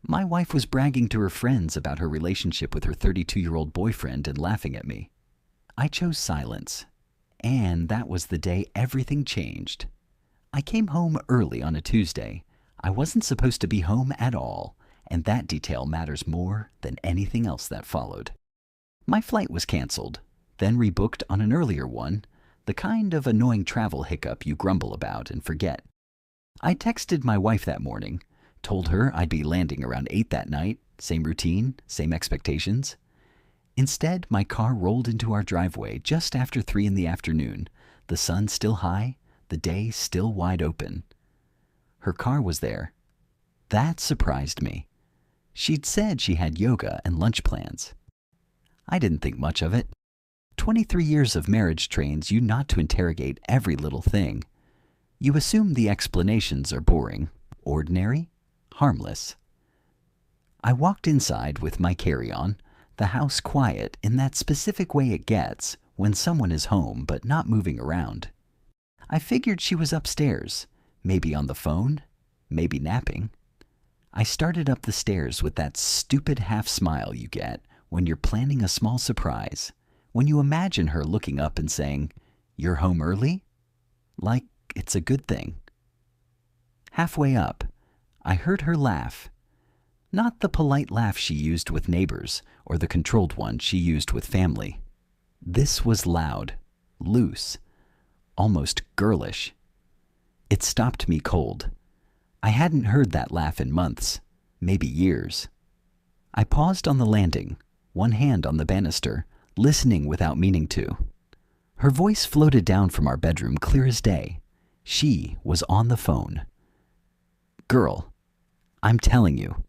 My wife was bragging to her friends about her relationship with her 32-year-old boyfriend and laughing at me. I chose silence, and that was the day everything changed. I came home early on a Tuesday. I wasn't supposed to be home at all, and that detail matters more than anything else that followed. My flight was canceled, then rebooked on an earlier one, the kind of annoying travel hiccup you grumble about and forget. I texted my wife that morning, told her I'd be landing around 8 that night, same routine, same expectations. Instead, my car rolled into our driveway just after 3 in the afternoon, the sun still high, the day still wide open. Her car was there. That surprised me. She'd said she had yoga and lunch plans. I didn't think much of it. 23 years of marriage trains you not to interrogate every little thing. You assume the explanations are boring, ordinary, harmless. I walked inside with my carry-on, the house quiet in that specific way it gets when someone is home but not moving around. I figured she was upstairs, maybe on the phone, maybe napping. I started up the stairs with that stupid half-smile you get when you're planning a small surprise, when you imagine her looking up and saying, "You're home early?" Like it's a good thing. Halfway up, I heard her laugh. Not the polite laugh she used with neighbors or the controlled one she used with family. This was loud, loose, almost girlish. It stopped me cold. I hadn't heard that laugh in months, maybe years. I paused on the landing, one hand on the banister, listening without meaning to. Her voice floated down from our bedroom clear as day. She was on the phone. "Girl, I'm telling you,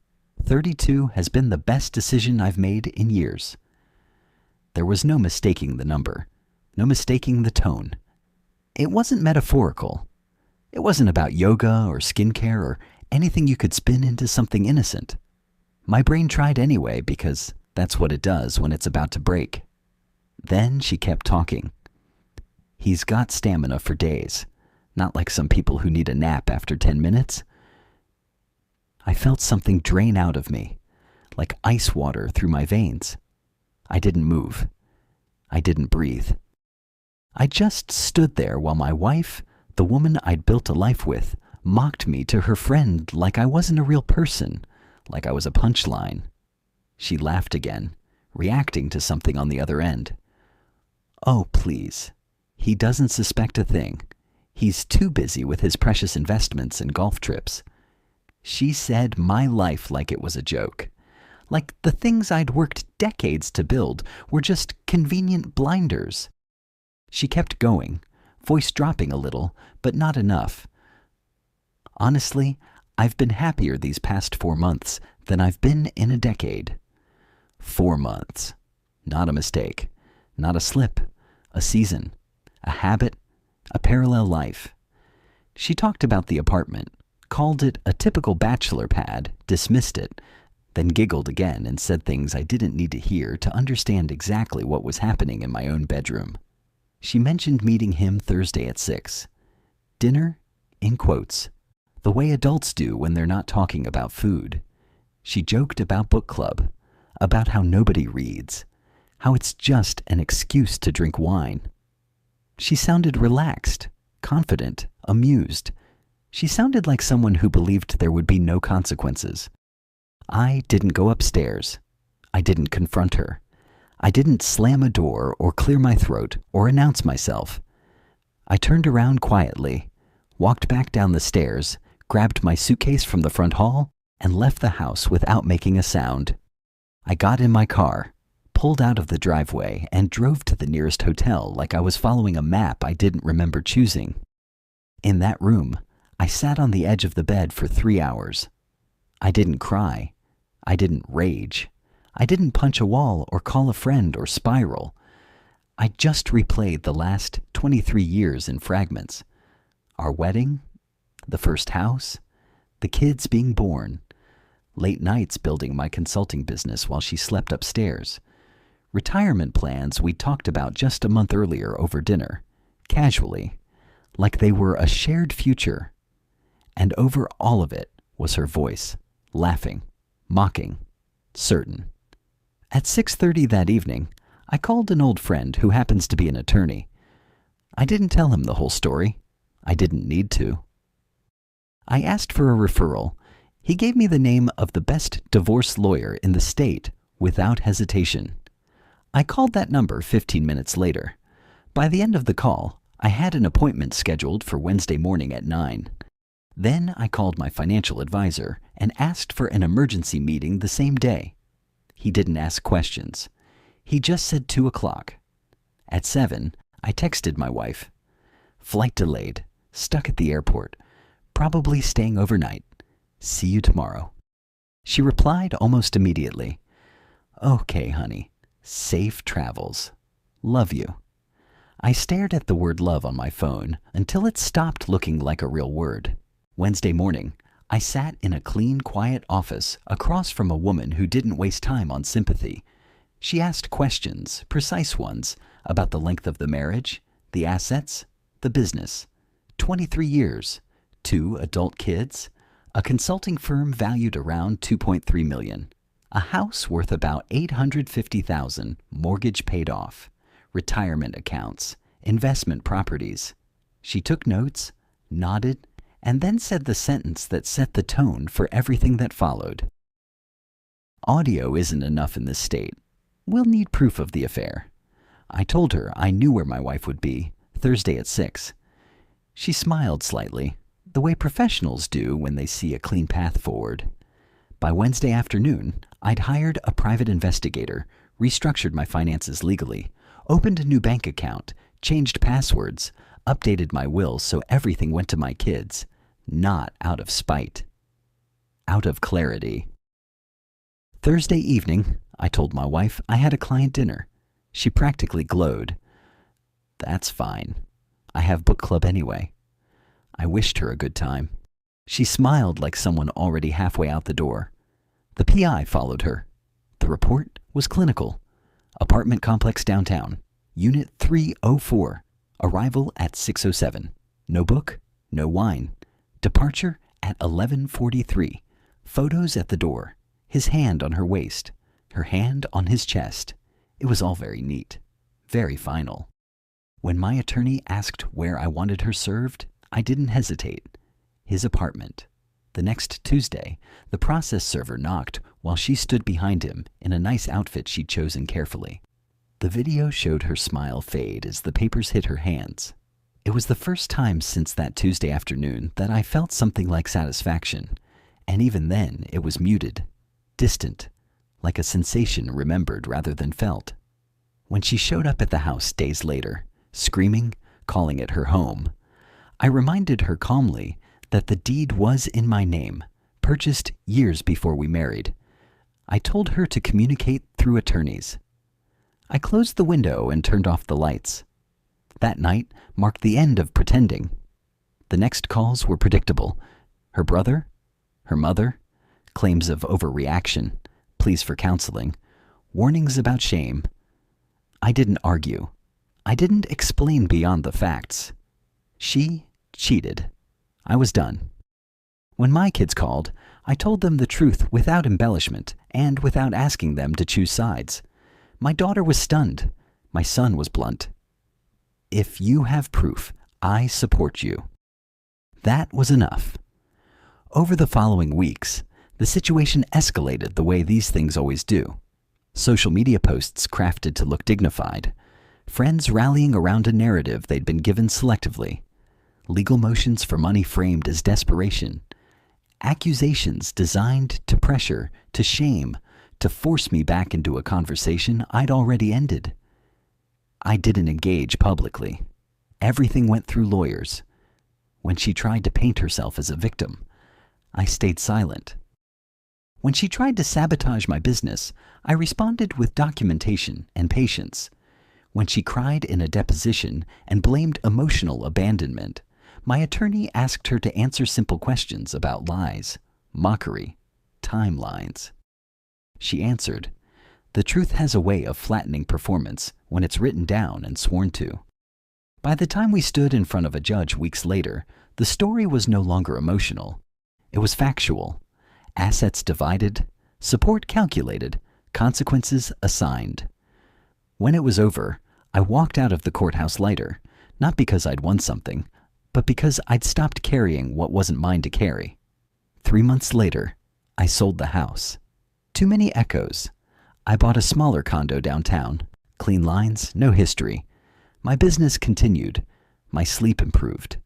32 has been the best decision I've made in years." There was no mistaking the number, no mistaking the tone. It wasn't metaphorical. It wasn't about yoga or skincare or anything you could spin into something innocent. My brain tried anyway because that's what it does when it's about to break. Then she kept talking. "He's got stamina for days, not like some people who need a nap after 10 minutes. I felt something drain out of me, like ice water through my veins. I didn't move. I didn't breathe. I just stood there while my wife, the woman I'd built a life with, mocked me to her friend like I wasn't a real person, like I was a punchline. She laughed again, reacting to something on the other end. "Oh, please. He doesn't suspect a thing. He's too busy with his precious investments and golf trips." She said my life like it was a joke. Like the things I'd worked decades to build were just convenient blinders. She kept going, voice dropping a little, but not enough. "Honestly, I've been happier these past 4 months than I've been in a decade." 4 months. Not a mistake. Not a slip. A season. A habit. A parallel life. She talked about the apartment, called it a typical bachelor pad, dismissed it, then giggled again and said things I didn't need to hear to understand exactly what was happening in my own bedroom. She mentioned meeting him Thursday at 6. Dinner, in quotes, the way adults do when they're not talking about food. She joked about book club, about how nobody reads, how it's just an excuse to drink wine. She sounded relaxed, confident, amused. She sounded like someone who believed there would be no consequences. I didn't go upstairs. I didn't confront her. I didn't slam a door or clear my throat or announce myself. I turned around quietly, walked back down the stairs, grabbed my suitcase from the front hall, and left the house without making a sound. I got in my car, pulled out of the driveway, and drove to the nearest hotel like I was following a map I didn't remember choosing. In that room, I sat on the edge of the bed for 3 hours. I didn't cry. I didn't rage. I didn't punch a wall or call a friend or spiral. I just replayed the last 23 years in fragments. Our wedding, the first house, the kids being born, late nights building my consulting business while she slept upstairs, retirement plans we talked about just a month earlier over dinner, casually, like they were a shared future. And over all of it was her voice, laughing, mocking, certain. At 6:30 that evening, I called an old friend who happens to be an attorney. I didn't tell him the whole story. I didn't need to. I asked for a referral. He gave me the name of the best divorce lawyer in the state without hesitation. I called that number 15 minutes later. By the end of the call, I had an appointment scheduled for Wednesday morning at 9. Then I called my financial advisor and asked for an emergency meeting the same day. He didn't ask questions. He just said 2 o'clock. At 7, I texted my wife. Flight delayed, stuck at the airport, probably staying overnight. See you tomorrow. She replied almost immediately. Okay, honey. Safe travels. Love you. I stared at the word love on my phone until it stopped looking like a real word. Wednesday morning, I sat in a clean, quiet office across from a woman who didn't waste time on sympathy. She asked questions, precise ones, about the length of the marriage, the assets, the business. 23 years, 2 adult kids, a consulting firm valued around $2.3 million, a house worth about $850,000, mortgage paid off, retirement accounts, investment properties. She took notes, nodded, and then said the sentence that set the tone for everything that followed. Audio isn't enough in this state. We'll need proof of the affair. I told her I knew where my wife would be, Thursday at 6. She smiled slightly, the way professionals do when they see a clean path forward. By Wednesday afternoon, I'd hired a private investigator, restructured my finances legally, opened a new bank account, changed passwords, updated my will so everything went to my kids, not out of spite, out of clarity. Thursday evening, I told my wife I had a client dinner. She practically glowed. That's fine. I have book club anyway. I wished her a good time. She smiled like someone already halfway out the door. The PI followed her. The report was clinical. Apartment complex downtown, Unit 304. Arrival at 6:07. No book, no wine. Departure at 11:43. Photos at the door. His hand on her waist. Her hand on his chest. It was all very neat. Very final. When my attorney asked where I wanted her served, I didn't hesitate. His apartment. The next Tuesday, the process server knocked while she stood behind him in a nice outfit she'd chosen carefully. The video showed her smile fade as the papers hit her hands. It was the first time since that Tuesday afternoon that I felt something like satisfaction, and even then it was muted, distant, like a sensation remembered rather than felt. When she showed up at the house days later, screaming, calling it her home, I reminded her calmly that the deed was in my name, purchased years before we married. I told her to communicate through attorneys. I closed the window and turned off the lights. That night marked the end of pretending. The next calls were predictable. Her brother, her mother, claims of overreaction, pleas for counseling, warnings about shame. I didn't argue. I didn't explain beyond the facts. She cheated. I was done. When my kids called, I told them the truth without embellishment and without asking them to choose sides. My daughter was stunned. My son was blunt. If you have proof, I support you. That was enough. Over the following weeks, the situation escalated the way these things always do. Social media posts crafted to look dignified. Friends rallying around a narrative they'd been given selectively. Legal motions for money framed as desperation. Accusations designed to pressure, to shame, to force me back into a conversation I'd already ended. I didn't engage publicly. Everything went through lawyers. When she tried to paint herself as a victim, I stayed silent. When she tried to sabotage my business, I responded with documentation and patience. When she cried in a deposition and blamed emotional abandonment, my attorney asked her to answer simple questions about lies, mockery, timelines. She answered, "The truth has a way of flattening performance when it's written down and sworn to." By the time we stood in front of a judge weeks later, the story was no longer emotional. It was factual. Assets divided, Support calculated, consequences assigned. When it was over, I walked out of the courthouse lighter, not because I'd won something, but because I'd stopped carrying what wasn't mine to carry. 3 months later, I sold the house. Too many echoes. I bought a smaller condo downtown. Clean lines, no history. My business continued. My sleep improved.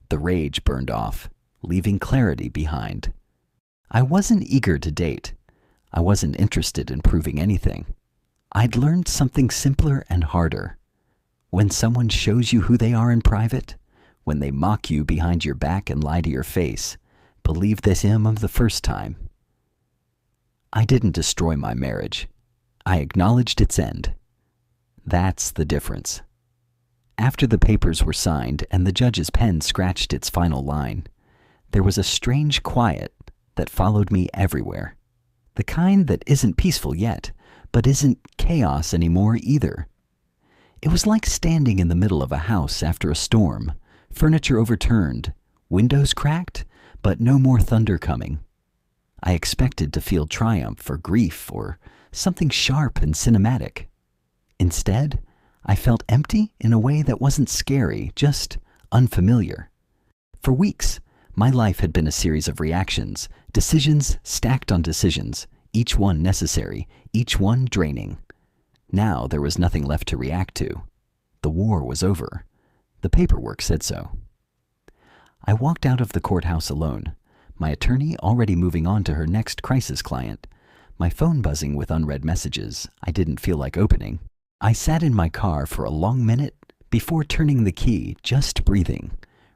The rage burned off, leaving clarity behind. I wasn't eager to date. I wasn't interested in proving anything. I'd learned something simpler and harder. When someone shows you who they are in private, when they mock you behind your back and lie to your face, believe this him of the first time. I didn't destroy my marriage. I acknowledged its end. That's the difference. After the papers were signed and the judge's pen scratched its final line, there was a strange quiet that followed me everywhere. The kind that isn't peaceful yet, but isn't chaos anymore either. It was like standing in the middle of a house after a storm, furniture overturned, windows cracked, but no more thunder coming. I expected to feel triumph or grief or something sharp and cinematic. Instead, I felt empty in a way that wasn't scary, just unfamiliar. For weeks, my life had been a series of reactions, decisions stacked on decisions, each one necessary, each one draining. Now there was nothing left to react to. The war was over. The paperwork said so. I walked out of the courthouse alone, my attorney already moving on to her next crisis client, my phone buzzing with unread messages I didn't feel like opening. I sat in my car for a long minute before turning the key, just breathing,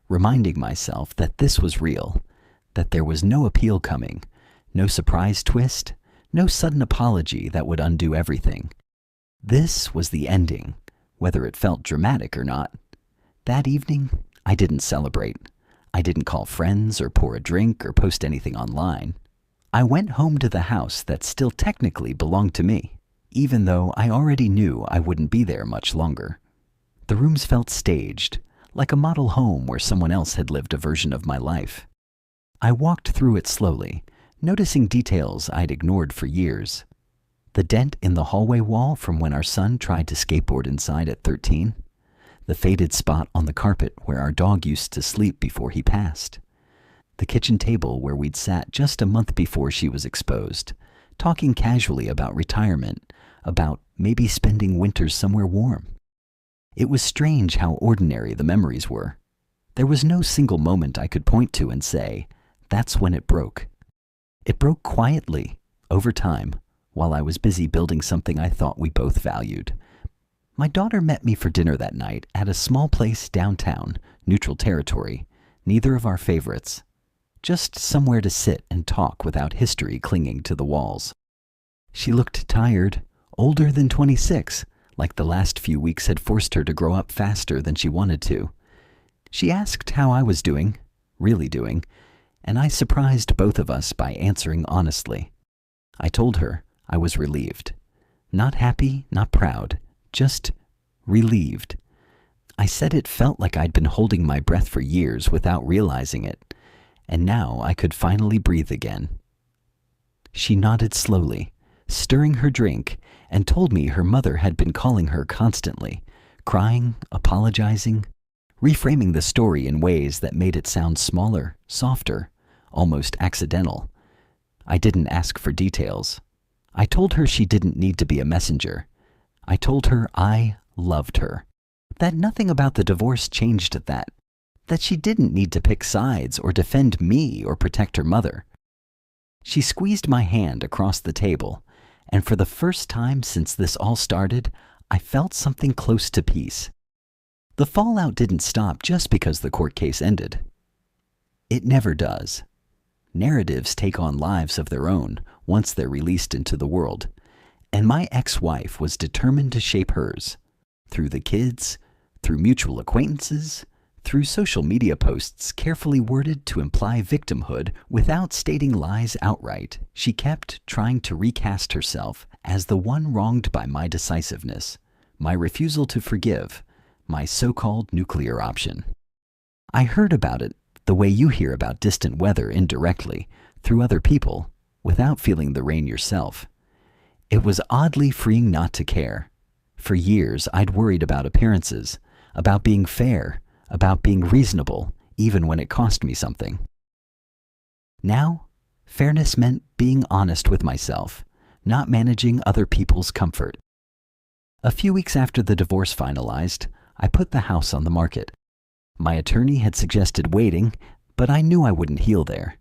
reminding myself that this was real, that there was no appeal coming, no surprise twist, no sudden apology that would undo everything. This was the ending, whether it felt dramatic or not. That evening, I didn't celebrate. I didn't call friends or pour a drink or post anything online. I went home to the house that still technically belonged to me, even though I already knew I wouldn't be there much longer. The rooms felt staged, like a model home where someone else had lived a version of my life. I walked through it slowly, noticing details I'd ignored for years. The dent in the hallway wall from when our son tried to skateboard inside at 13. The faded spot on the carpet where our dog used to sleep before he passed. The kitchen table where we'd sat just a month before she was exposed, talking casually about retirement, about maybe spending winters somewhere warm. It was strange how ordinary the memories were. There was no single moment I could point to and say, that's when it broke. It broke quietly, over time, while I was busy building something I thought we both valued. My daughter met me for dinner that night at a small place downtown, neutral territory, neither of our favorites. Just somewhere to sit and talk without history clinging to the walls. She looked tired, older than 26, like the last few weeks had forced her to grow up faster than she wanted to. She asked how I was doing, really doing, and I surprised both of us by answering honestly. I told her I was relieved. Not happy, not proud, just relieved. I said it felt like I'd been holding my breath for years without realizing it, and now I could finally breathe again. She nodded slowly, stirring her drink, and told me her mother had been calling her constantly, crying, apologizing, reframing the story in ways that made it sound smaller, softer, almost accidental. I didn't ask for details. I told her she didn't need to be a messenger. I told her I loved her, that nothing about the divorce changed that she didn't need to pick sides or defend me or protect her mother. She squeezed my hand across the table, and for the first time since this all started, I felt something close to peace. The fallout didn't stop just because the court case ended. It never does. Narratives take on lives of their own once they're released into the world, and my ex-wife was determined to shape hers, through the kids, through mutual acquaintances, through social media posts carefully worded to imply victimhood without stating lies outright. She kept trying to recast herself as the one wronged by my decisiveness, my refusal to forgive, my so-called nuclear option. I heard about it the way you hear about distant weather indirectly, through other people, without feeling the rain yourself. It was oddly freeing not to care. For years, I'd worried about appearances, about being fair, about being reasonable, even when it cost me something. Now, fairness meant being honest with myself, not managing other people's comfort. A few weeks after the divorce finalized, I put the house on the market. My attorney had suggested waiting, but I knew I wouldn't heal there.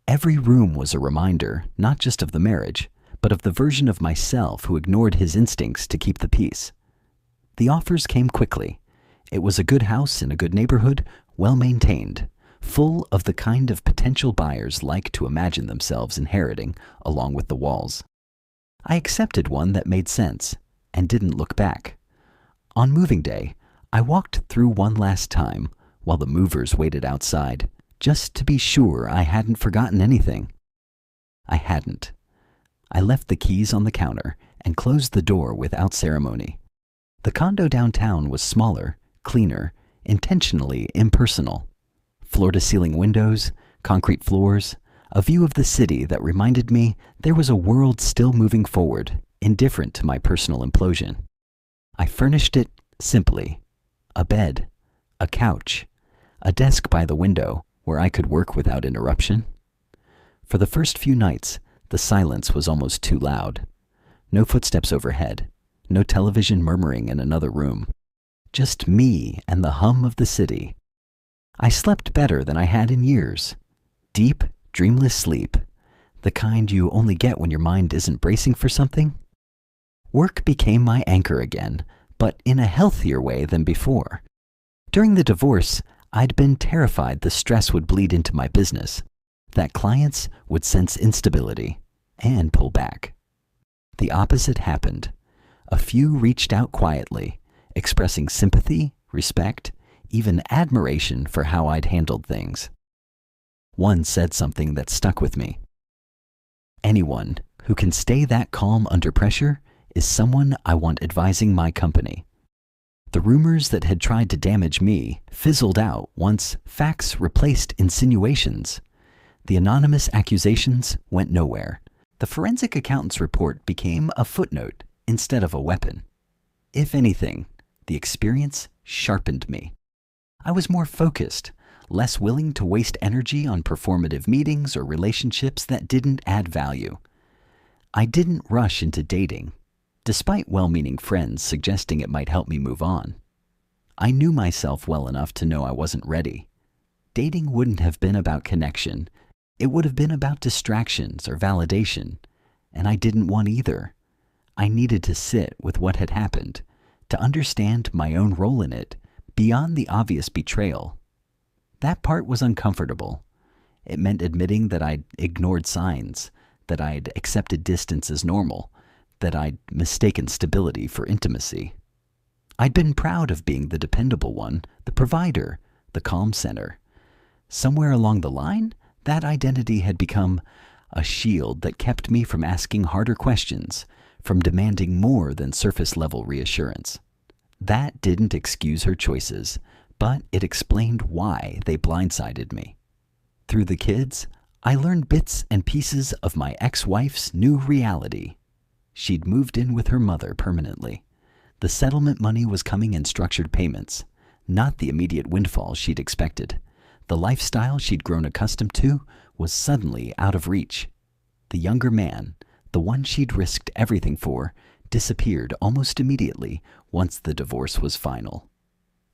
Every room was a reminder, not just of the marriage, but of the version of myself who ignored his instincts to keep the peace. The offers came quickly. It was a good house in a good neighborhood, well maintained, full of the kind of potential buyers like to imagine themselves inheriting along with the walls. I accepted one that made sense and didn't look back. On moving day, I walked through one last time while the movers waited outside, just to be sure I hadn't forgotten anything. I hadn't. I left the keys on the counter and closed the door without ceremony. The condo downtown was smaller, cleaner, intentionally impersonal. Floor-to-ceiling windows, concrete floors, a view of the city that reminded me there was a world still moving forward, indifferent to my personal implosion. I furnished it simply. A bed, a couch, a desk by the window where I could work without interruption. For the first few nights, the silence was almost too loud. No footsteps overhead, no television murmuring in another room. Just me and the hum of the city. I slept better than I had in years. Deep, dreamless sleep, the kind you only get when your mind isn't bracing for something. Work became my anchor again, but in a healthier way than before. During the divorce, I'd been terrified the stress would bleed into my business, that clients would sense instability and pull back. The opposite happened. A few reached out quietly, expressing sympathy, respect, even admiration for how I'd handled things. One said something that stuck with me. Anyone who can stay that calm under pressure is someone I want advising my company. The rumors that had tried to damage me fizzled out once facts replaced insinuations. The anonymous accusations went nowhere. The forensic accountant's report became a footnote instead of a weapon. If anything, the experience sharpened me. I was more focused, less willing to waste energy on performative meetings or relationships that didn't add value. I didn't rush into dating, despite well-meaning friends suggesting it might help me move on. I knew myself well enough to know I wasn't ready. Dating wouldn't have been about connection. It would have been about distractions or validation, and I didn't want either. I needed to sit with what had happened, to understand my own role in it, beyond the obvious betrayal. That part was uncomfortable. It meant admitting that I'd ignored signs, that I'd accepted distance as normal, that I'd mistaken stability for intimacy. I'd been proud of being the dependable one, the provider, the calm center. Somewhere along the line, that identity had become a shield that kept me from asking harder questions, from demanding more than surface-level reassurance. That didn't excuse her choices, but it explained why they blindsided me. Through the kids, I learned bits and pieces of my ex-wife's new reality. She'd moved in with her mother permanently. The settlement money was coming in structured payments, not the immediate windfall she'd expected. The lifestyle she'd grown accustomed to was suddenly out of reach. The younger man, the one she'd risked everything for, disappeared almost immediately once the divorce was final.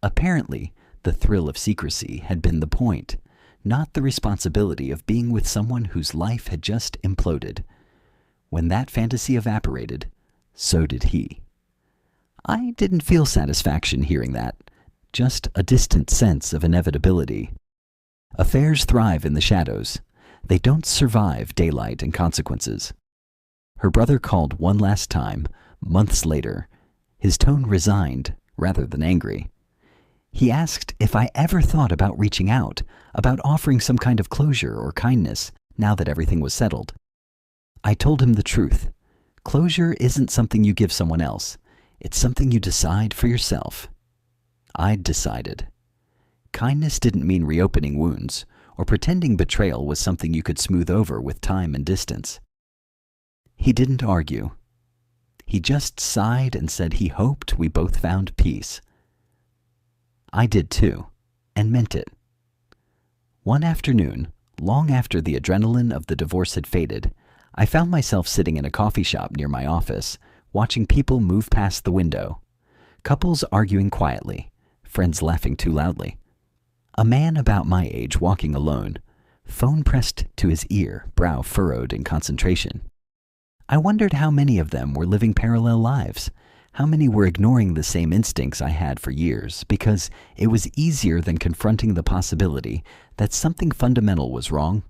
Apparently, the thrill of secrecy had been the point, not the responsibility of being with someone whose life had just imploded. When that fantasy evaporated, so did he. I didn't feel satisfaction hearing that, just a distant sense of inevitability. Affairs thrive in the shadows. They don't survive daylight and consequences. Her brother called one last time, months later, his tone resigned rather than angry. He asked if I ever thought about reaching out, about offering some kind of closure or kindness now that everything was settled. I told him the truth. Closure isn't something you give someone else. It's something you decide for yourself. I'd decided. Kindness didn't mean reopening wounds, or pretending betrayal was something you could smooth over with time and distance. He didn't argue. He just sighed and said he hoped we both found peace. I did too, and meant it. One afternoon, long after the adrenaline of the divorce had faded, I found myself sitting in a coffee shop near my office, watching people move past the window. Couples arguing quietly, friends laughing too loudly. A man about my age walking alone, phone pressed to his ear, brow furrowed in concentration. I wondered how many of them were living parallel lives, how many were ignoring the same instincts I had for years because it was easier than confronting the possibility that something fundamental was wrong.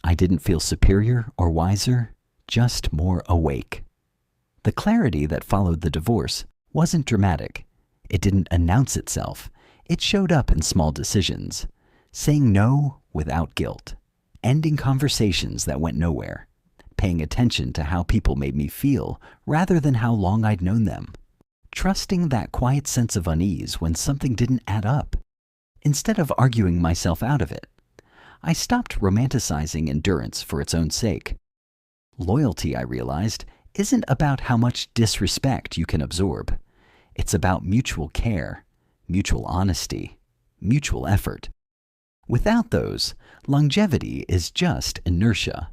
I didn't feel superior or wiser, just more awake. The clarity that followed the divorce wasn't dramatic. It didn't announce itself. It showed up in small decisions, saying no without guilt, ending conversations that went nowhere, paying attention to how people made me feel rather than how long I'd known them, trusting that quiet sense of unease when something didn't add up, instead of arguing myself out of it. I stopped romanticizing endurance for its own sake. Loyalty, I realized, isn't about how much disrespect you can absorb. It's about mutual care, mutual honesty, mutual effort. Without those, longevity is just inertia.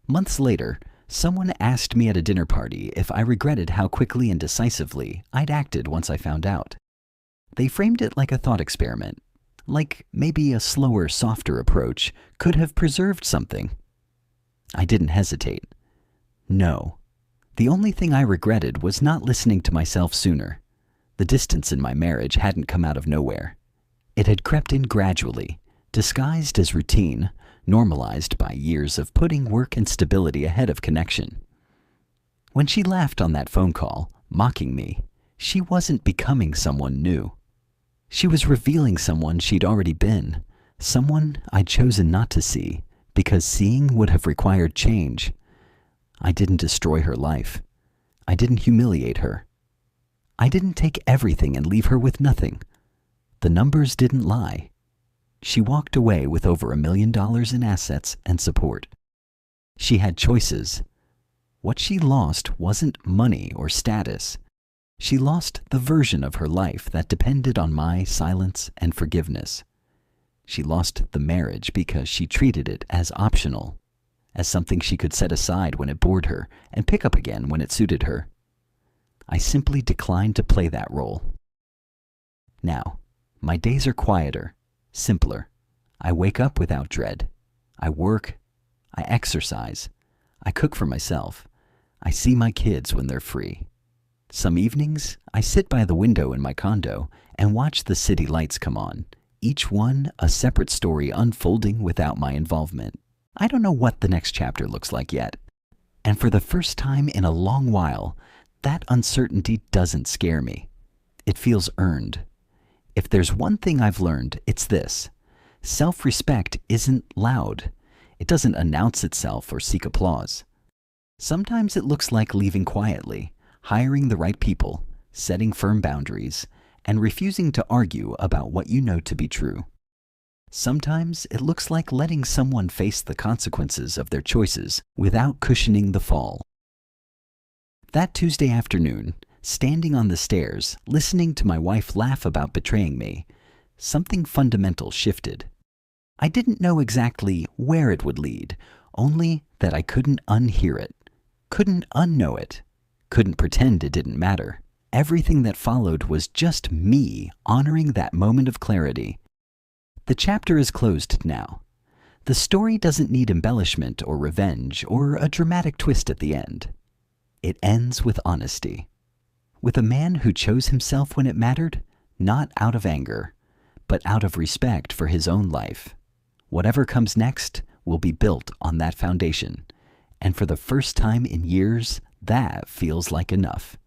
Months later, someone asked me at a dinner party if I regretted how quickly and decisively I'd acted once I found out. They framed it like a thought experiment, like maybe a slower, softer approach could have preserved something. I didn't hesitate. No. The only thing I regretted was not listening to myself sooner. The distance in my marriage hadn't come out of nowhere. It had crept in gradually, disguised as routine, normalized by years of putting work and stability ahead of connection. When she laughed on that phone call, mocking me, she wasn't becoming someone new. She was revealing someone she'd already been, someone I'd chosen not to see, because seeing would have required change. I didn't destroy her life. I didn't humiliate her. I didn't take everything and leave her with nothing. The numbers didn't lie. She walked away with over $1 million in assets and support. She had choices. What she lost wasn't money or status. She lost the version of her life that depended on my silence and forgiveness. She lost the marriage because she treated it as optional, as something she could set aside when it bored her and pick up again when it suited her. I simply declined to play that role. Now, my days are quieter, simpler. I wake up without dread. I work. I exercise. I cook for myself. I see my kids when they're free. Some evenings, I sit by the window in my condo and watch the city lights come on, each one a separate story unfolding without my involvement. I don't know what the next chapter looks like yet. And for the first time in a long while, that uncertainty doesn't scare me. It feels earned. If there's one thing I've learned, it's this. Self-respect isn't loud. It doesn't announce itself or seek applause. Sometimes it looks like leaving quietly, hiring the right people, setting firm boundaries, and refusing to argue about what you know to be true. Sometimes it looks like letting someone face the consequences of their choices without cushioning the fall. That Tuesday afternoon, standing on the stairs, listening to my wife laugh about betraying me, something fundamental shifted. I didn't know exactly where it would lead, only that I couldn't unhear it, couldn't unknow it, couldn't pretend it didn't matter. Everything that followed was just me honoring that moment of clarity. The chapter is closed now. The story doesn't need embellishment or revenge or a dramatic twist at the end. It ends with honesty. With a man who chose himself when it mattered, not out of anger, but out of respect for his own life. Whatever comes next will be built on that foundation, and for the first time in years, that feels like enough.